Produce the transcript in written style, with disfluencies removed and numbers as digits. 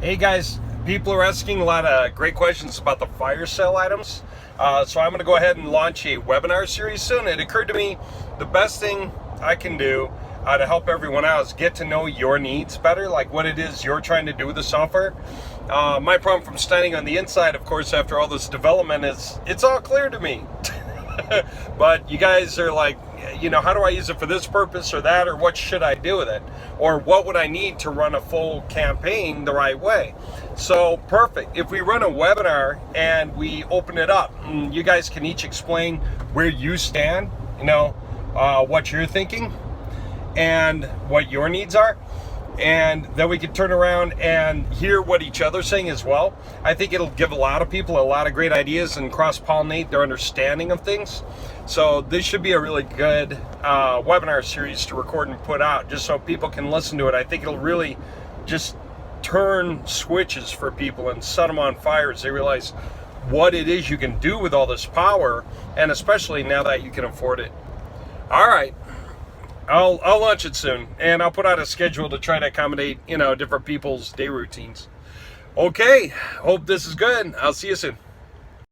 Hey guys, people are asking a lot of great questions about the fire sale items. So I'm going to go ahead and launch a webinar series soon. It occurred to me the best thing I can do to help everyone out is get to know your needs better, like what it is you're trying to do with the software. My problem from standing on the inside, of course, after all this development is it's all clear to me. But you guys are like, how do I use it for this purpose or that, or what should I do with it? Or what would I need to run a full campaign the right way? So perfect. If we run a webinar and we open it up, you guys can each explain where you stand, what you're thinking and what your needs are. And then we can turn around and hear what each other's saying as well. I think it'll give a lot of people a lot of great ideas and cross-pollinate their understanding of things. So this should be a really good webinar series to record and put out, just so people can listen to it. I think it'll really just turn switches for people and set them on fire as they realize what it is you can do with all this power, and especially now that you can afford it. All right. I'll launch it soon, and I'll put out a schedule to try to accommodate, different people's day routines. Okay, hope this is good. I'll see you soon.